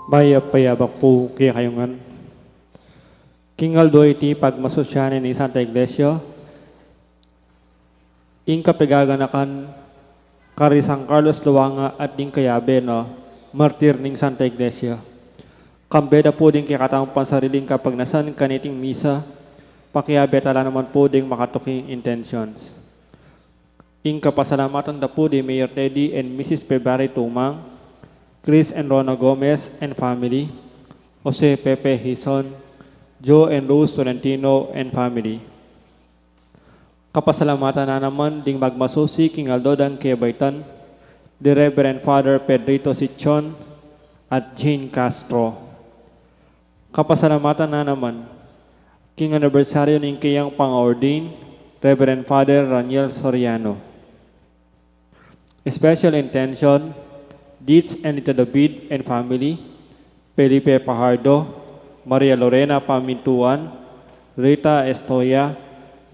Maya payabak po kaya kayungan. Kingal do iti pagmasosyanan ni Santa Iglesia, ing kapigaganakan kari San Carlos Luanga at ding kayabe no, martir ning Santa Iglesia. Kambeda po din kikatang pansariling kapag nasan kaniting misa, pakiyabe tala naman po ding makatuking intentions. Ing kapasalamatan da po di Mayor Teddy and Mrs. February Tumang, Chris and Rona Gomez and family, Jose Pepe Hison, Joe and Rose Tolentino and family. Kapasalamatan na naman ding magmasusi king Aldodang Kebaitan, the Reverend Father Pedrito Sichon at Jane Castro. Kapasalamatan na naman king anniversary ng kayang pang-ordain, Reverend Father Raniel Soriano. Special intention, Deeds and Ito David and family, Felipe Pajardo, Maria Lorena Pamintuan, Rita Estoya,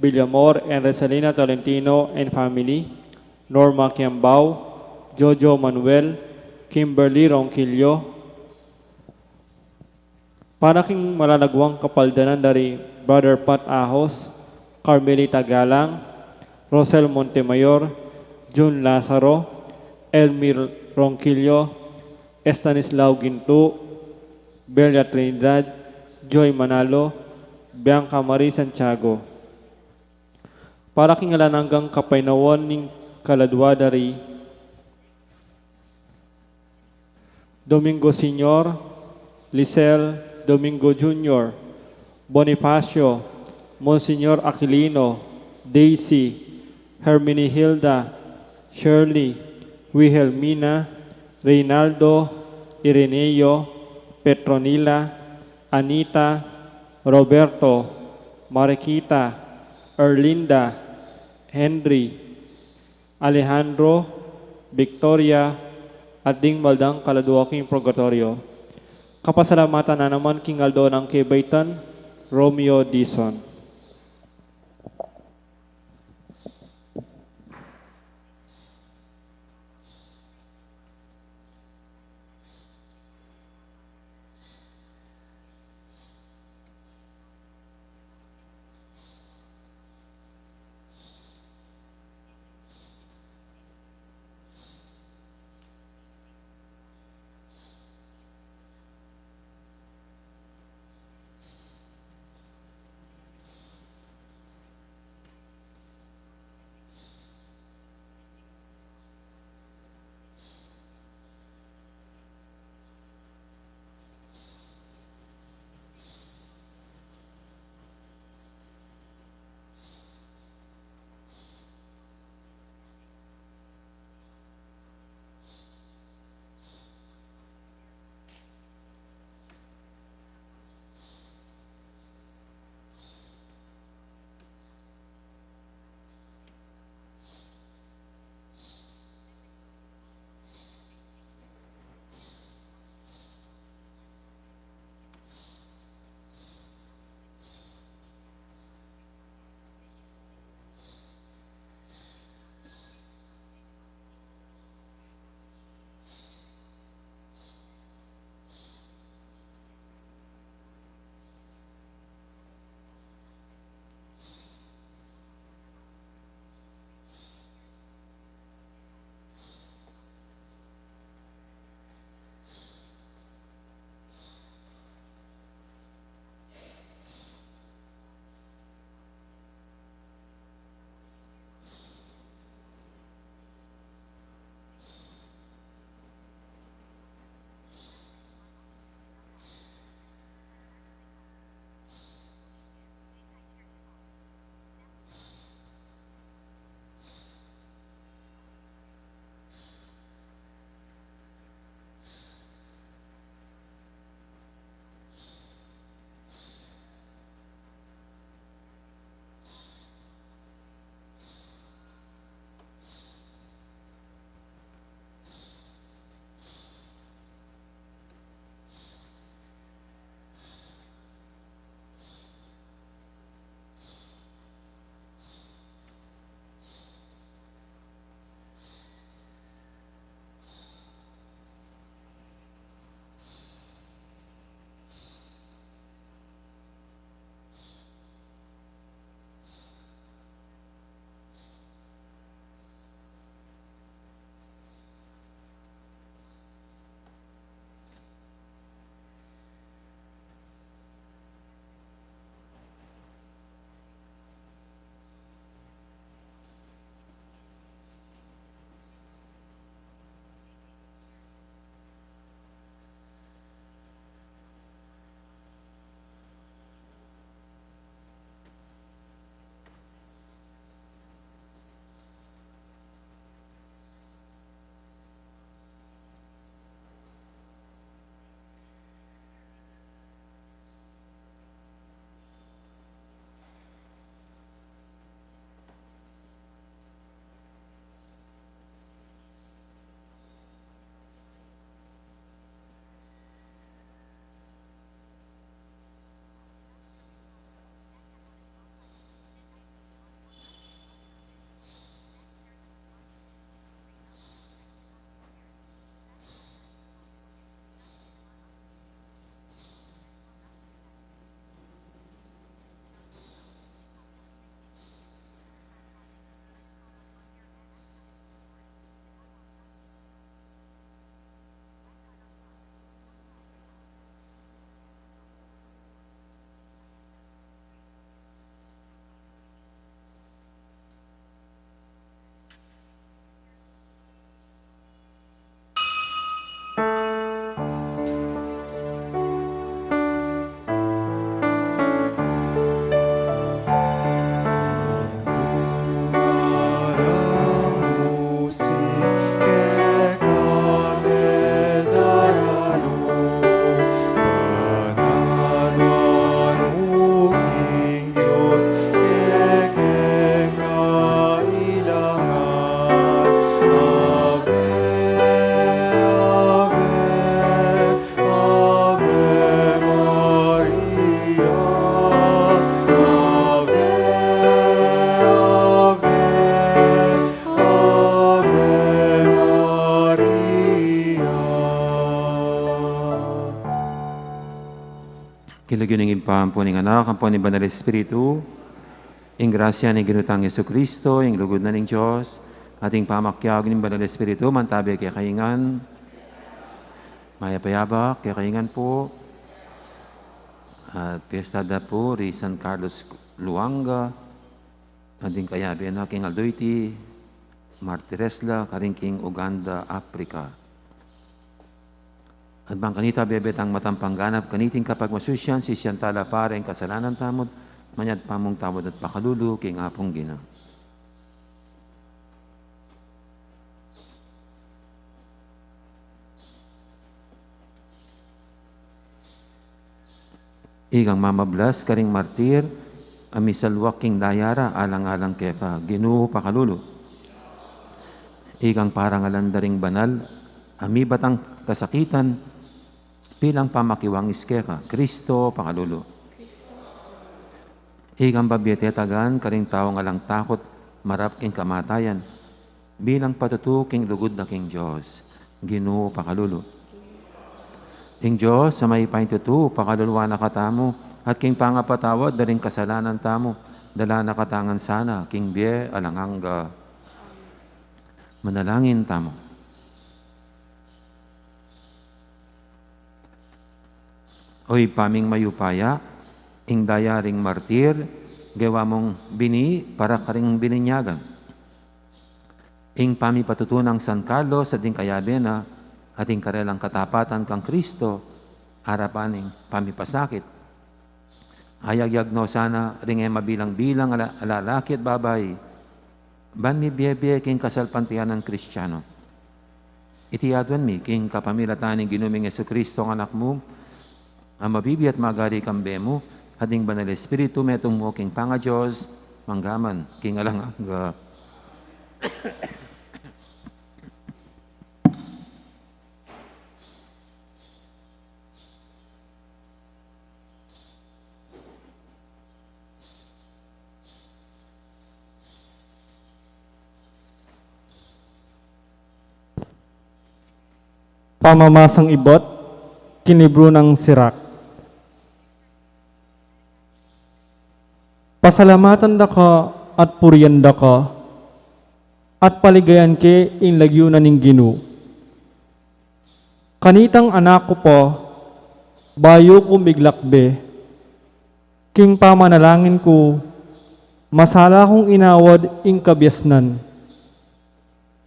Villamor and Resalina Tolentino and family, Norma Kiambao, Jojo Manuel, Kimberly Ronquillo. Para king malalagwang kapaldanan dari Brother Pat Ahos, Carmelita Galang, Rosel Montemayor, June Lazaro, Elmir Ronquillo, Estanislao Gintu, Belia Trinidad, Joy Manalo, Bianca Marie Santiago. Para king alananggang kapainawan ning kaladwa dari Domingo Senior, Lisel Domingo Jr., Bonifacio, Monsignor Aquilino, Daisy, Hermini Hilda, Shirley, Wilhelmina, Reynaldo, Ireneo, Petronila, Anita, Roberto, Mariquita, Erlinda, Henry, Alejandro, Victoria, at ding maldang kaladuaking purgatorio. Kapasalamatan na naman king Aldo ng Kebaitan, Romeo Dison. Kilagyan ng impampo ng anak, ang po ni Banal Espiritu, ing grasya ni Ginutang Yesu Kristo, ing lugod na ng Diyos, ating pamakyag ng Banal Espiritu, mantabi kay kaingan, mayapayabak kay kaingan po, at piyestada po, ri San Carlos Luanga, ating kayabi na king Aldoyti, Martiresla, karingking Uganda, Africa. At bang kanita bebet ang matampangganap, kaniting kapag masusyan, si siyang tala pareng kasalanan tamod, manyad pamong tamod at pakalulu, king apong gina. Igang mamablas, karing martir, amisalwak king dayara, alang-alang kepa, Ginoo pakalulu. Igang parangalan daring banal, ami batang kasakitan, pilang pamakiwang iskeka, Kristo pakalulu. Igang babyetetagan, karing tao nga lang takot, marap king kamatayan, bilang patutu king lugod na king Diyos, Ginoo pakalulu. King Diyos, sa may paintutu, pakaluluwa na katamo, at king pangapatawad, daring kasalanan tamo, dala na katangan sana, king biye, alanganga. Manalangin tamo. Oy paming mayupaya, ing dayaring martir, gawa mong bini para karing bininyagan. Ing pami patutunang San Carlos at ing kayabe na ating karelang katapatan kang Kristo, harapan ing pamipasakit. Ayagyag no sana ring mabilang-bilang alalaki at babay, ban mi biyebe king kasalpantian ng Kristiyano. Itiyadwan mi king kapamilatan ng ginuming Yesu Kristo ang anak mo, ang mabibi at magari kambe mo, hading Banal Espiritu, metong mo king panga Diyos, manggaman, king alanganga. Pamamasang ibot, kinibro ng sirak. Pasalamatan da ka at puriyan da ka, at paligayan ke in lagyunan ng Ginoo. Kanitang anak ko po, bayo ko biglakbe, king pamanalangin ko, masala kong inawad ing kabyasnan.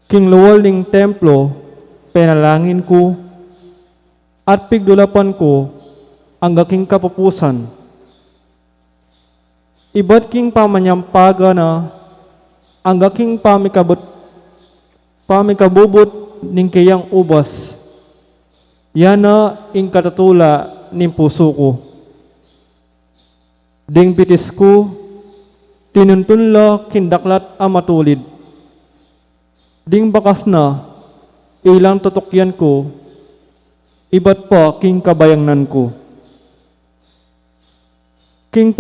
King luwal ning templo, penalangin ko, at pigdulapan ko ang aking kapupusan. Iba't king pamanyampaga na ang aking pamikabubot ning kayang ubas. Yan na ing katatula ning puso ko. Ding bitis ko, tinuntunla kindaklat amatulid. Ding bakas na, ilang tutukyan ko, iba't pa king kabayangnan ko. King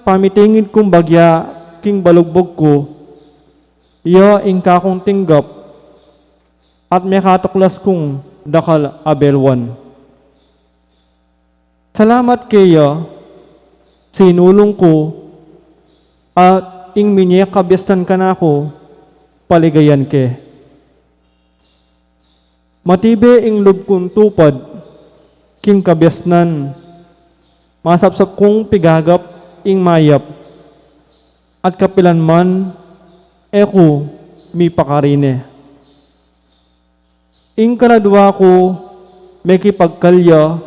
pamitingid kong bagya, king balugbog ko, iya ing kakong tinggap, at may katuklas kong dakal abelwan. Salamat kaya, sinulong ko, at ing minyak kabyastan ka na ako, paligayan ke. Matibe ing lub kong tupad, king kabyasnan, masapsap kong pigagap, ing mayap, at kapilan man, eko, mi pakarine. Ing kaladwa ko, may kipagkalya,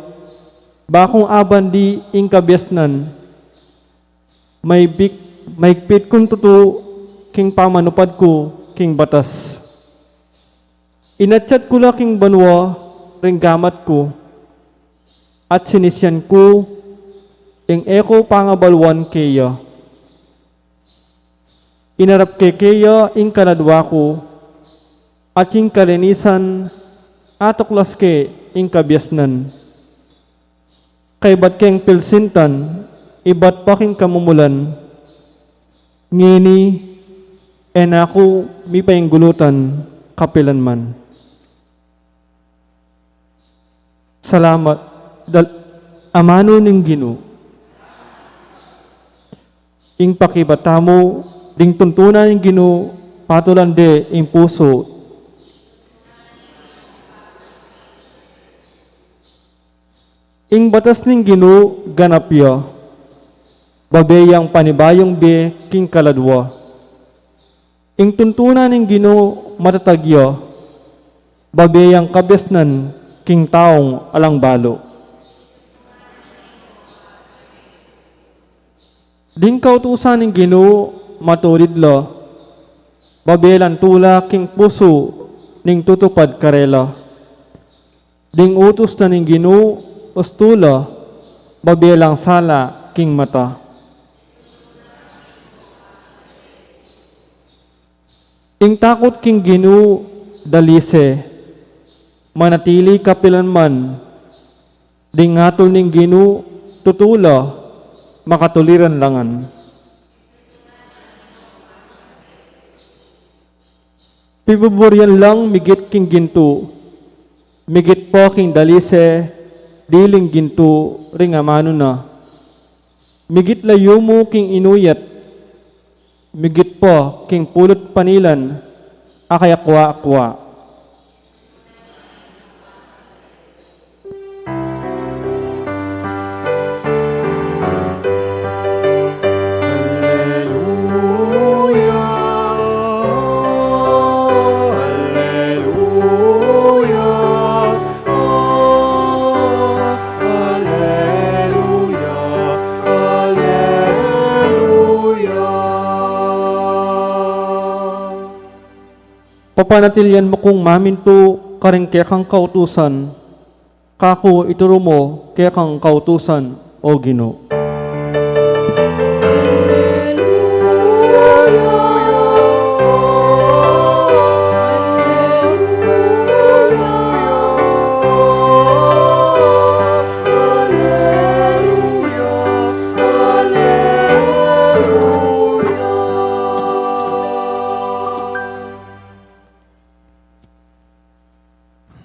bakong aban di ing kabyasnan, may pit kong tutu, king pamanupad ko, king batas. Inatsat ko la king banwa, ring gamat ko, at sinisyan ko, ing eko pangabalwan keya. Inarap keya ing kaladwa ko, at king kalinisan, atuklas ke ing kabyasnan. Kay bat keng pilsintan, ibat pa king kamumulan, ngini, en ako mi painggulutan, kapilan man. amano ning Ginoo. Ing pakibatamo, ding tuntunan ning Ginoo, patulande ing puso. Ing batas ning Ginoo, ganapya. Babeyang panibayong be, king kaladwa. Ing tuntunan ning Ginoo, matatagya. Babeyang kabesnan, king taong alangbalo. Ding kautusan ning Ginoo matulid la. Babelan tula king puso ning tutupad karela. Ding utos na ning Ginoo ustula babelang sala king mata. Ing takot king Ginoo dalise manatili kapilanman. Ding ngatol ning Ginoo tutula makatuliran langan. Pibuburyan lang migit king ginto, migit po king dalise, diling ginto ring amano na. Migit layo mo king inuyat, migit po king pulot panilan, akay akwa. Papanatilyan mo kung maminto karing kaya kang kautusan, kako ituro mo kaya kang kautusan, o Ginoo.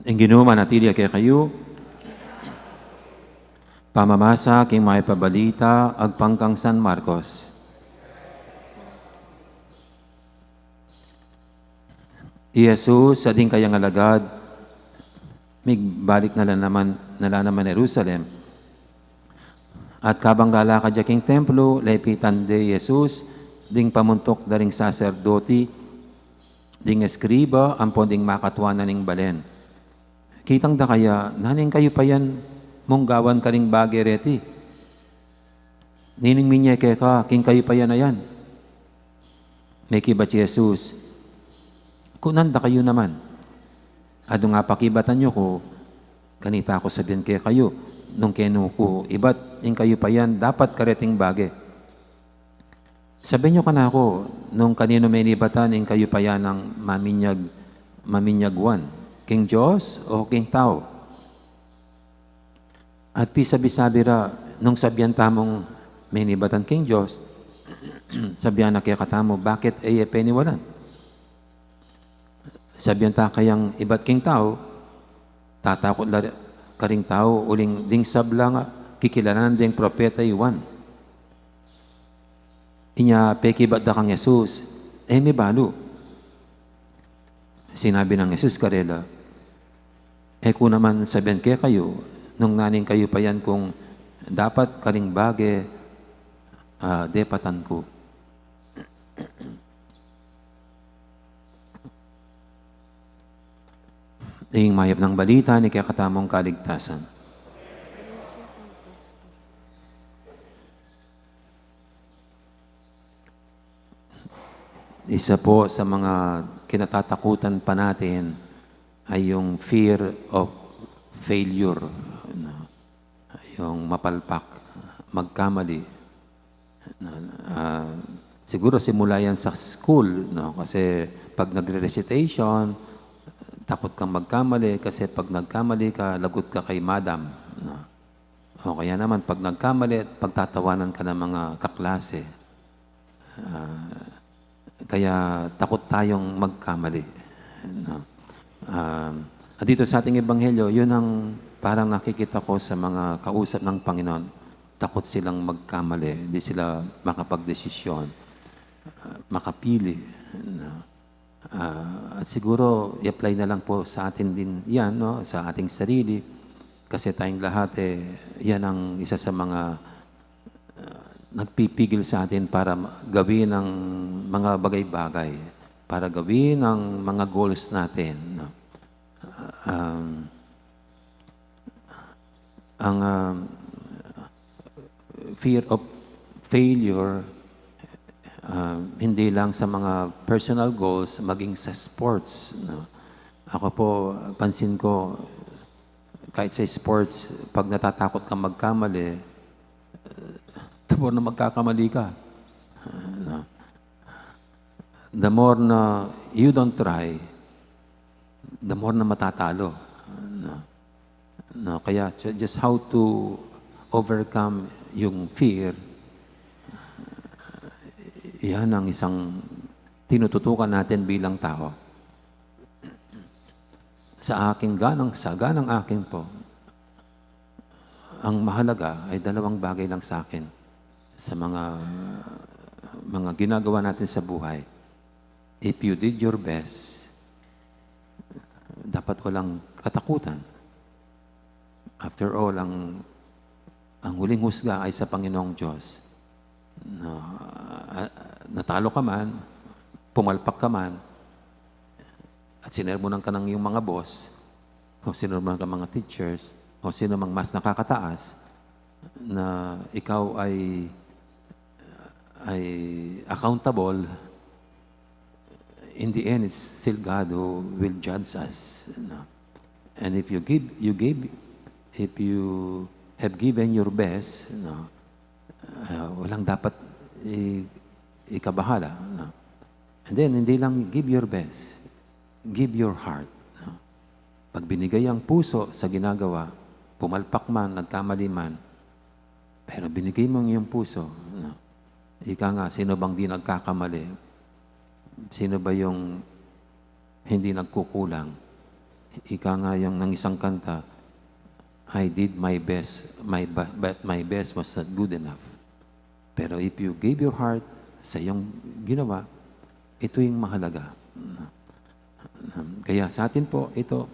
Ang Ginoo manatili kay kayo, pamamasa king may pabalita ag pangkang San Marcos. Jesus sa ding kayang alagad, migbalik nala naman Jerusalem. At kabang lalakad king templo, lepitan de Jesus, ding pamuntok daring saserdoti, ding eskriba, ampon ding makatwanan ning balen. Kitang da kaya, naning kayo pa yan, munggawan ka ring bagay reti. Nining minyeke ka, king kayo pa yan na yan. May kibat si Jesus, kunanda kayo naman. Ado nga pakibatan nyo ko, kanita ako sabihin kaya kayo, nung kenu ko, ibat, ing kayo pa yan, dapat kareting bagay. Sabihin nyo ka na ako, nung kanino may nibatan, ing kayo pa yan ang maminyagwan. King Diyos o King Tao? At pisabi-sabi ra, nung sabihan tamong may nibatan King Diyos, sabihan na kaya katamo, bakit peniwalan? Sabihan ta kayang ibat King Tao, tatakot la karing tao, uling ding sabla nga, kikilanan ding propeta Iwan. Inya, pekibat da kang Jesus, may balo. Sinabi ng Jesus karela, kung naman sabihin kaya kayo, nung naning kayo pa yan kung dapat karing bagay, depatan ko. Ing mayap ng balita ni kaya katamong kaligtasan. Isa po sa mga kinatatakutan pa natin ay yung fear of failure. Yung mapalpak, magkamali. Siguro simula yan sa school, no? Kasi pag nagre-recitation, takot kang magkamali kasi pag nagkamali ka, lagot ka kay madam. No? O kaya naman, pag nagkamali, pagtatawanan ka ng mga kaklase. Kaya takot tayong magkamali. No? At dito sa ating ebanghelyo, yun ang parang nakikita ko sa mga kausap ng Panginoon, takot silang magkamali, hindi sila makapagdesisyon, makapili. At siguro, i-apply na lang po sa atin din yan, no? Sa ating sarili. Kasi tayong lahat, yan ang isa sa mga nagpipigil sa atin para gawin ang mga bagay-bagay, para gawin ang mga goals natin. No? Ang fear of failure, hindi lang sa mga personal goals, maging sa sports. No? Ako po, pansin ko, kahit sa sports, pag natatakot kang magkamali, the more na magkakamali ka. No? The more na you don't try, the more na matatalo. No, kaya just how to overcome yung fear, yan ang isang tinututukan natin bilang tao. Sa ganang akin po, ang mahalaga ay dalawang bagay lang sa akin sa mga ginagawa natin sa buhay. If you did your best, dapat walang katakutan. After all, ang huling husga ay sa Panginoong Diyos. Natalo ka man, pumalpak ka man, at sinermonan ka ng iyong mga boss, o sinermonan ka ng mga teachers, o sino mang mas nakakataas, na ikaw ay accountable, in the end, it's still God who will judge us. And if you have given your best, walang dapat ikabahala. And then, hindi lang give your best, give your heart. Pag binigay ang puso sa ginagawa, pumalpak man, nagkamali man, pero binigay mo ang iyong puso, ika nga, sino bang di nagkakamali? Sino ba yung hindi nagkukulang? Ika nga yung ng isang kanta, I did my best, but my best was not good enough. Pero if you gave your heart sa iyong ginawa, ito yung mahalaga. Kaya sa atin po, ito,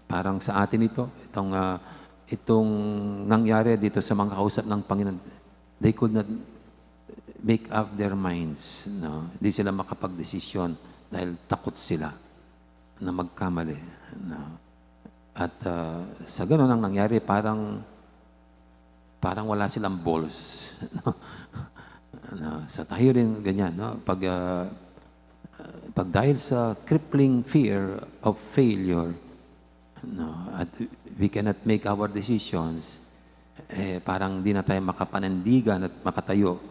parang sa atin itong nangyari dito sa mga kausap ng Panginoon, they could not make up their minds. No? Hindi sila makapagdesisyon dahil takot sila na magkamali. No? At sa ganun ang nangyari, parang wala silang balls. No? Sa tayo rin ganyan. No? Pag dahil sa crippling fear of failure, no? At we cannot make our decisions, parang di na tayo makapanindigan at makatayo.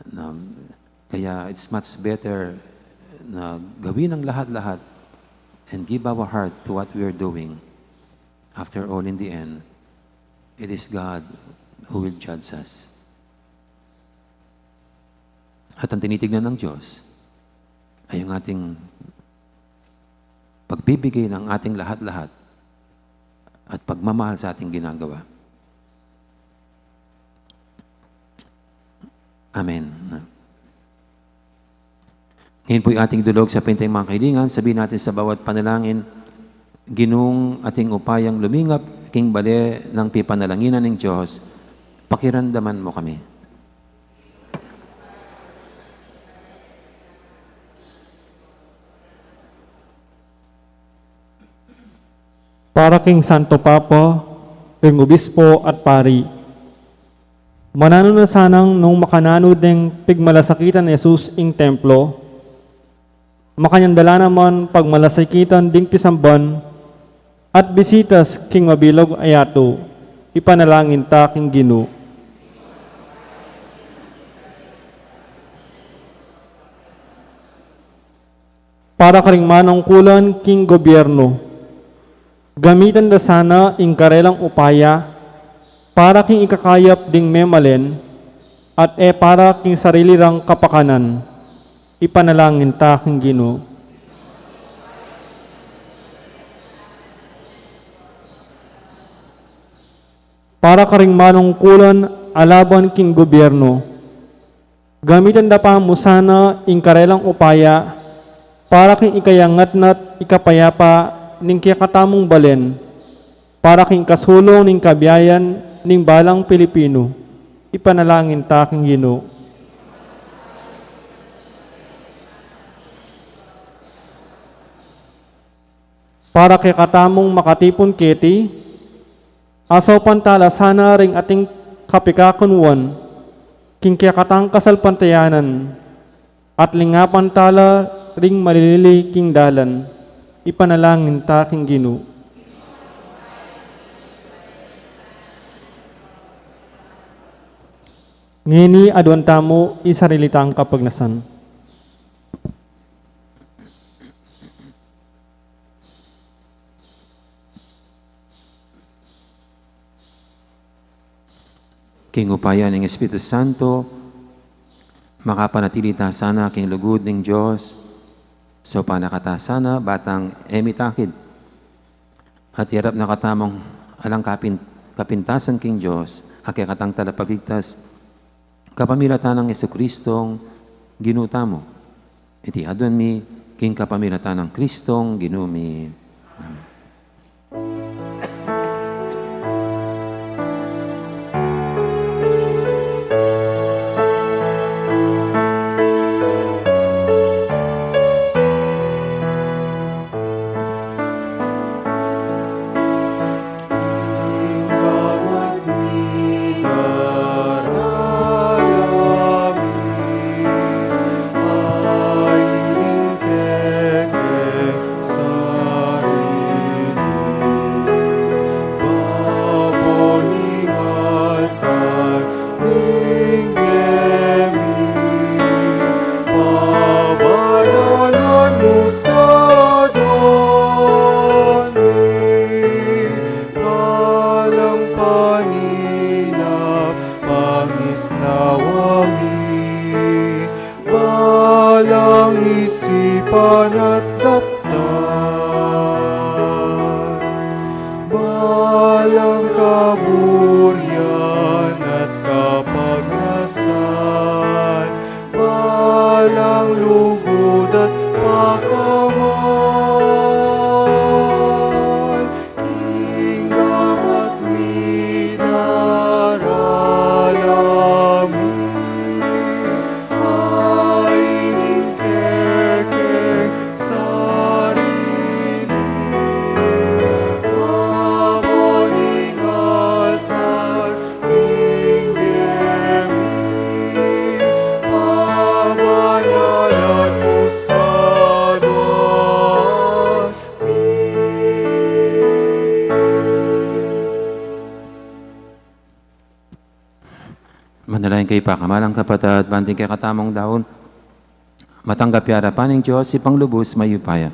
No? Kaya it's much better na gawin ang lahat-lahat and give our heart to what we are doing. After all, in the end, it is God who will judge us. At ang tinitignan ng Diyos ay yung ating pagbibigay ng ating lahat-lahat at pagmamahal sa ating ginagawa. Amen. Ngayon po yung ating dulog sa pintay mga kailingan. Sabihin natin sa bawat panalangin, Ginoong ating upayang lumingap, king bali ng pipanalanginan ng Diyos, pakiramdaman mo kami. Para king Santo Papa, king Obispo at Pari, manano na sanang nung makananod ng pigmalasakitan ni Jesus ing templo, makanyandala naman pagmalasakitan ding pisamban at bisitas king mabilog ayato, ipanalangin ta king Ginoo. Para karing manungkulan king gobyerno, gamitan da sana ing karelang upaya para king ikakayap ding memalen at para king sarili rang kapakanan, ipanalangin ta king Ginoo. para karing manungkulan alaban king gobyerno. Gamitan da pa mo sana ing karelang upaya para king ikayangatnat ikapayapa ning kiyakatamong balen, para king kasulong ning kabiyayan ning balang Pilipino. Ipanalangin ta king Ginoo. Para kay katamong makatipon kiti, asaw pantala sana ring ating kapikakunwan, king kaya katang kasal pantayanan, at lingapan tala ring malilili king dalan. Ipanalangin ta king Ginoo. Ngini adwan tamo isarilitang kapagnasan. King upaya ng Espiritu Santo, makapanatili ta sana king lugod ng Diyos, so panakata sana batang emitakid, at yarap na katamong alang kapintasan king Diyos, aking katang talapagigtas, kapamilatan ng Jesucristong ginutamo. Iti adon mi, king kapamilatan ng Kristong ginumi. Amen. Manalangin kay pakamalang kapatid, banting kay katamong daon, matanggap yarapan ng Diyos, ipang lubos mayupaya.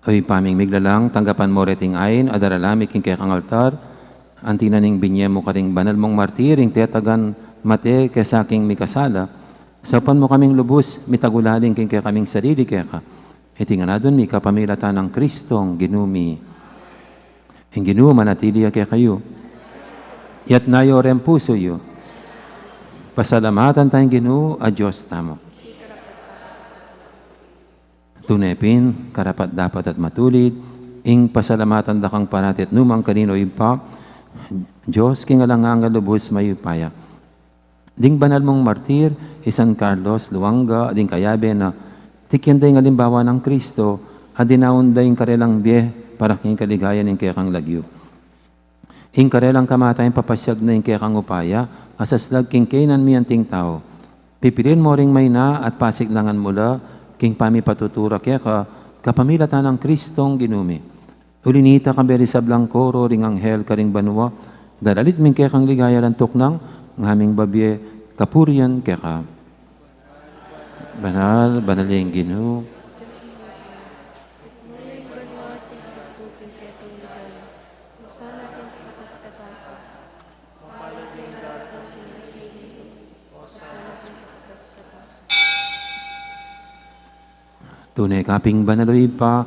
Oy paming miglalang, tanggapan mo reting ayin, adaralami king kay kang altar, antinaning binye mo karing banal mong martiring, tetagan mate kay saking mikasala, sapan mo kaming lubos, mitagulaling king kay kaming sarili kaya ka. Iti nga na doon, mi kapamilatan ng Kristong ginumi. Ang ginuma manatili kaya kayo. Yat nayo rem puso yo. Pasalamatan tayong ginu, a Diyos tamo. Tunepin, karapat dapat at matulid, ing pasalamatan dakang panatit numang kanino ipa, Diyos king alangang lubos mayupaya. Ding banal mong martir, San Carlos, Luanga, ding kayabe na tikyan day ng alimbawa ng Kristo, adinaon day karelang biye para king kaligayan ng kaya kang lagyo. Ing karelang kamatayin papasyag na ing kaya kang upaya, asaslag king kainan miyanting tao. Pipilin mo ring may na at pasiglangan mula, king pami patutura kaya ka, kapamilatan ng Kristong ginumi. Ulinita kang beri sa blangkoro, ring anghel karing banwa, dalalit ming kaya kang ligaya lantok ng ngaming babye, kapurian kaya ka. Banal, banaling Ginoo. Tunay kaping banaloy pa,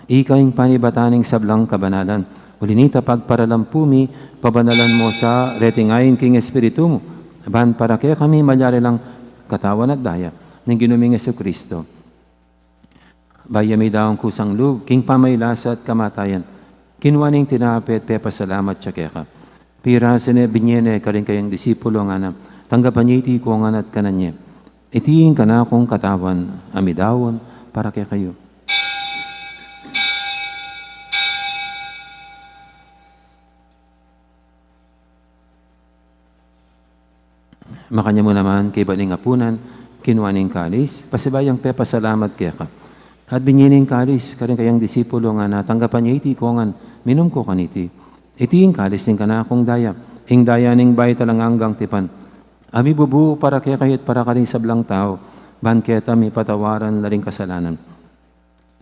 ikaing panibataning sablang kabanalan. Ulinita pagparalampumi, pabanalan mo sa retingayin king Espiritu mo. Ban para kaya kami malyari lang katawan at daya ng ginuming Kristo. Bayami daong kusang loob, king pamaylasa at kamatayan. Kinwaning tinapit, pepasalamat siya kaya ka. Pira sine binyene ka rin kayang disipulo nga na, tanggapan niya iti ko nga at kananye. Itiin ka na akong katawan, amidawon, para kaya kayo. Makanya mo naman kay baling apunan, kinwaning kalis, pasibayang pepasalamat kaya ka. At binyining kalis, karing kayang disipulo nga na, tanggapan niya iti kongan, minum ko kaniti. Itiing kalis ning kana akong daya, ing daya ning bay talang hanggang tipan. Ami bubu para kaya kayo't para ka rin sablang tao, ban kaya mi patawaran na rin kasalanan.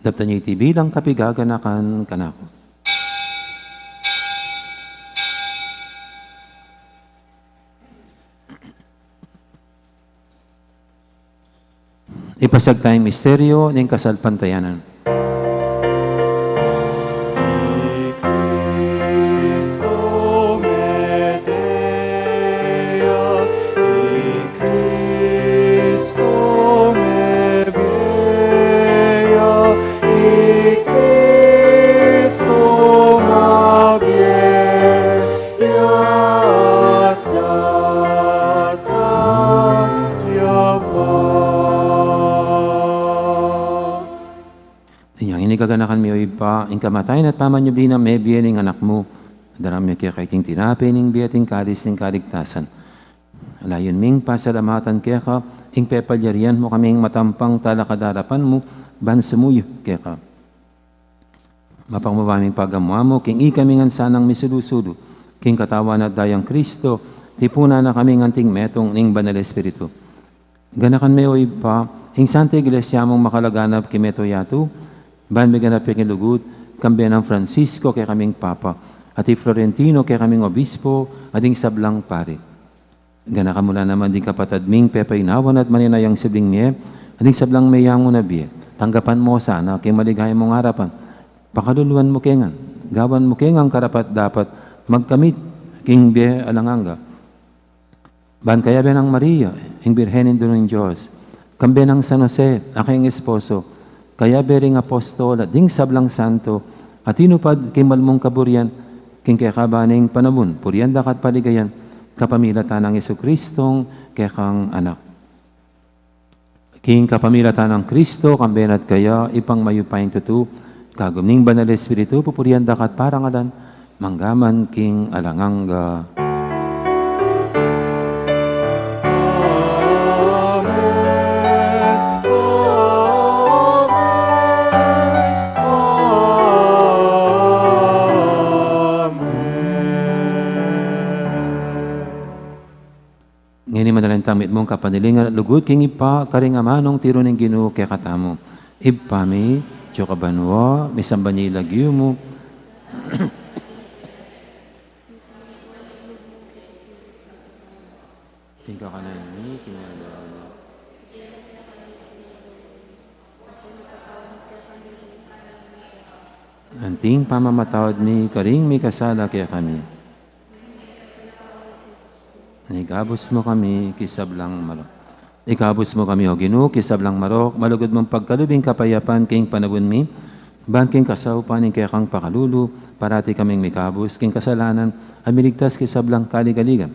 Dapta niya iti bilang kapigaganakan kanako. Ipasag tayong misteryo ng kasalpantayanan. Gaganakan mi pa, ing kamatayan at pamanyubli na may biyaning anak mo. Daram mi kaya kaiting tinapin, ing biyating kalis, ing kaligtasan. Alayon ming pasalamatan kaya ka, ing pepalyarian mo kaming matampang talakadarapan mo, ban sumuyo kaya ka. Mapangmabaming pagamuha mo, king ikamingan sanang misulusulo, king katawan at dayang Kristo, tipuna na kaming anting metong ning banal Espiritu. Ganakan mi pa, ing Santa Iglesia mong makalaganap kimeto yatu, ban may ganap yung lugod, kambiyan ng Francisco kaya kaming Papa, at Florentino kaya kaming Obispo, ading sablang pare. Gana ka mula naman din kapatad ming pepainawan at maninayang sibling niya, ading sablang mayang mo na biye. Tanggapan mo sana kay maligay mong harapan. Pakaluluan mo kengan, gawan mo kengang karapat dapat magkamit king biye alanganga. Ban kaya ba ng Maria, ing Birhenin doon ng Diyos, kambiyan ng San Jose, aking esposo, kaya bering apostol at ding sablang santo, at inupad kay malmong kaburian, king kaya kabaning panabun, purian dakat paligayan, kapamilatan ng Jesukristong kaya kang anak. King kapamilatan ng Kristo, kambenat kaya, ipang mayupayin tutu, kagumning banal Espiritu, pupurian dakat parangalan, manggaman king alanganga. Ngayon madalang tamit mong kapanilingan at lugod king ipa karing amanong tiro ng Ginoo kaya katamo. Ipami, chokabanwa, misambanyi lagyo mo. Tingka ka na ni, kinalaw. Anting pamamatawad ni karing may kasala kaya kami. Ikabos mo kami, kisablang marok. Ikabos mo kami, O Ginoo, kisablang marok, malugod mong pagkalubing kapayapan king panabun mi, ban king kasaupan ning kaya kang pakalulu, parati kaming mikabos, king kasalanan, amiligtas kisablang kaligaligan.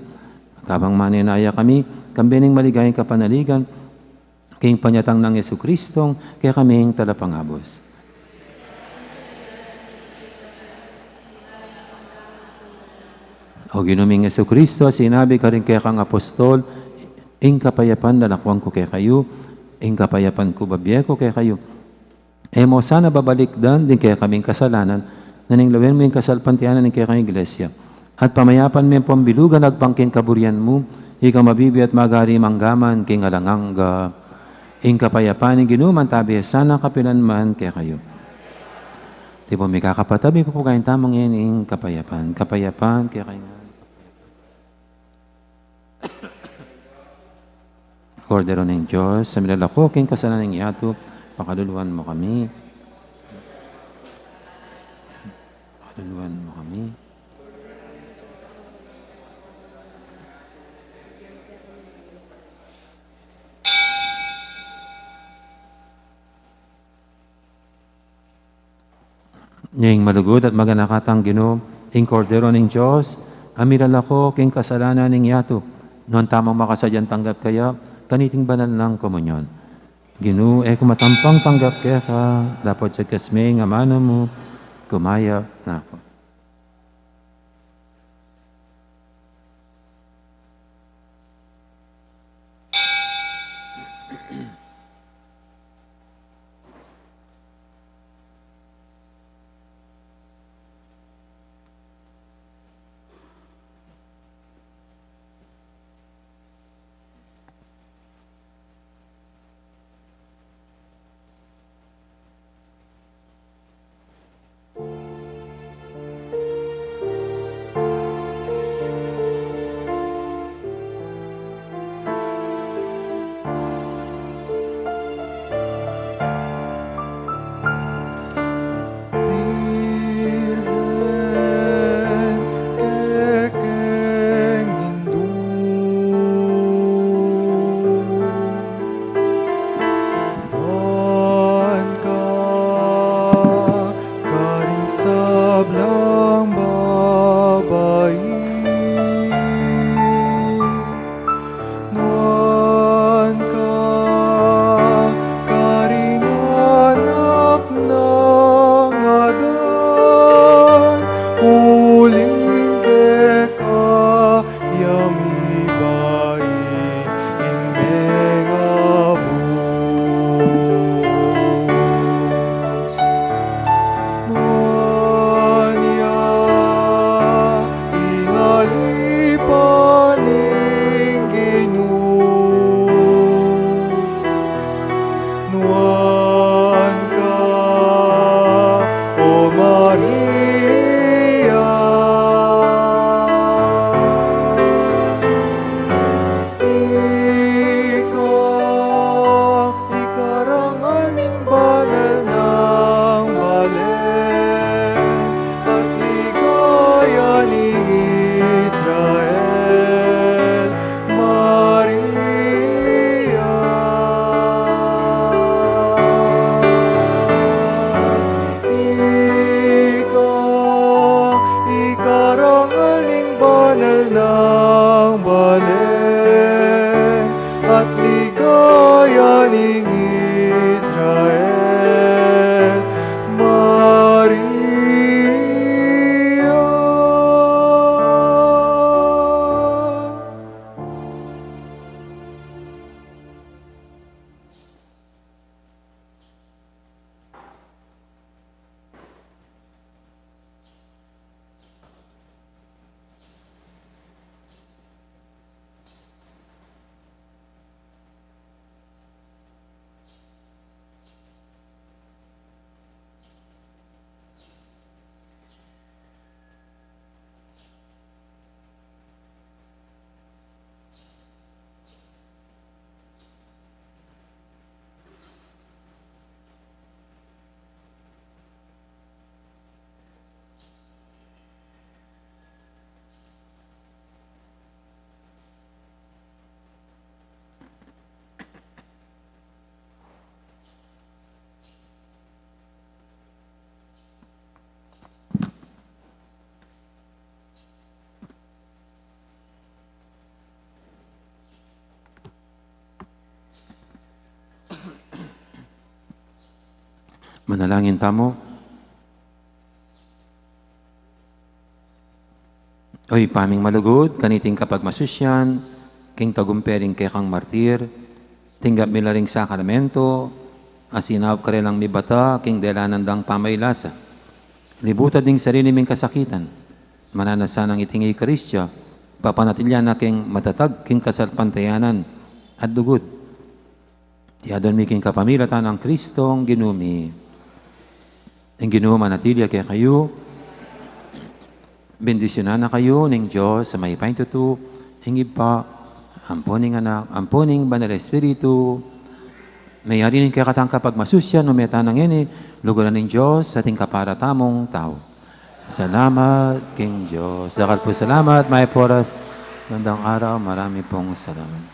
Kabang maninaya kami, kambening maligayang kapanaligan, king panyatang ng Jesukristong, kaya kaming talapangabos. O ginuming Jesucristo, sinabi ka rin kaya kang apostol, ing kapayapan lalakwang ko kaya kayo, ing kapayapan ko babye ko kaya kayo. E mo sana babalik dan din kaya kaming kasalanan, naninglawin mo yung kasalpantianan ng kaya kang iglesia. At pamayapan mo yung pambilugan agpangking kaburian mo, ikaw mabibi at magari manggaman king alanganga, ing kapayapan ng ginuman tabi, sana kapilan man kaya kayo. Di po may kakapatabi po kayong tamang yan ing kapayapan. Kapayapan kaya kayo. Kordero ng Diyos, sa milalako, king kasalanan ng yato, Pakaluluan mo kami. Pakaluluan mo kami. Ngayong malugod at maganakatang Ginoo, ing kordero ng Diyos, amiral ako king kasalanan ng yato, noon tamang makasadyan tanggap kaya, kaniting banal ng komunyon. Ginoo, kumatampang tanggap kaya ka, dapat sa kasme nga mano mo, kumaya na ako. Manalangin tamo. Oy, paming malugod, kaniting kapag masusyan, king tagumpering kay kang martir, tinggap mila ring sakaramento, asinawap ka rin lang mi bata, king delanandang pamaylasa. Libutan ding sarili ming kasakitan, mananasan ang itingi Kristya, papanatilyan na king matatag, king kasalpantayanan, at dugod. Tiyadon mi king kapamilatan ang Kristong ginumi. Ang Ginoo manatilya kaya kayo, bendisyonan na kayo ng Diyos sa may paintuto, hingip pa, amponing anak, amponing banal Espiritu, Mayari ning kakatang kapag masusya, no meta ng ini, luguran ng Diyos sa ating kaparatamong tao. Salamat, King Diyos. Dakal po salamat, may poras. Gandang araw, marami pong salamat.